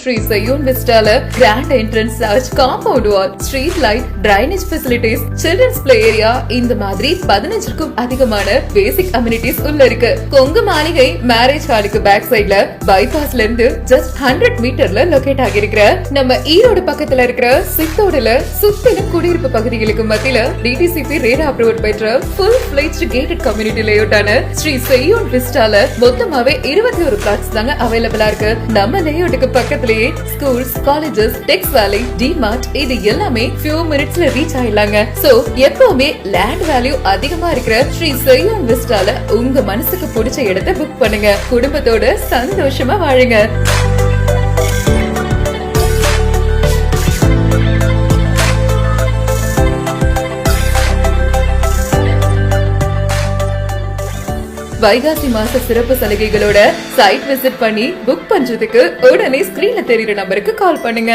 ஸ்ரீ செய்யோன் விஸ்டால grand entrance arch, compound wall, street light, drainage facilities, children's play area, இந்த மாதிரி 15க்கும் அதிகமான பேசிக் அம்யூனிட்டிஸ் உள்ள இருக்கு. கொங்கு மாளிகை மேரேஜ் ஹாலுக்கு பேக் சைட்ல பைபாஸ்ல இருந்து ஜஸ்ட் 100 மீட்டர்ல லொகேட் ஆகியிருக்கிற நம்ம ஈரோடு பக்கத்துல இருக்கிற சித்தோடுல சுத்திலும் குடியிருப்பு பகுதிகளுக்கு மத்தியில டிடிசிபி ரேரா அப்ரூவல் பெற்ற ஃபுல் ஃபிளெஜ்ட் கேட்டட் கம்யூனிட்டி லேஅவுட்டான ஸ்ரீ செய்யோன் விஸ்டால மொத்தமாவே 21 பிளாட்ஸ் தாங்க அவைலபிளா இருக்கு. நம்ம லேஅவுட்டுக்கு பக்கத்திலேயே ஸ்கூல்ஸ், காலேஜஸ், டெக்ஸ் வேலி, டிமார்ட், இது எல்லாமே few minutesல ரீச் ஆயிடலாங்க. சோ எப்பவுமே லேண்ட் வேல்யூ அதிகமா இருக்கிற ஸ்ரீ செய்யோன் விஸ்டால உங்க மனசுக்கு பிடிச்ச இடத்தை புக் பண்ணுங்க. குடும்பத்தோட சந்தோஷமா வாழுங்க. வைகாசி மாச சிறப்பு சலுகைகளோட சைட் விசிட் பண்ணி புக் பண்றதுக்கு உடனே ஸ்கிரீன்ல தெரியுற நம்பருக்கு கால் பண்ணுங்க.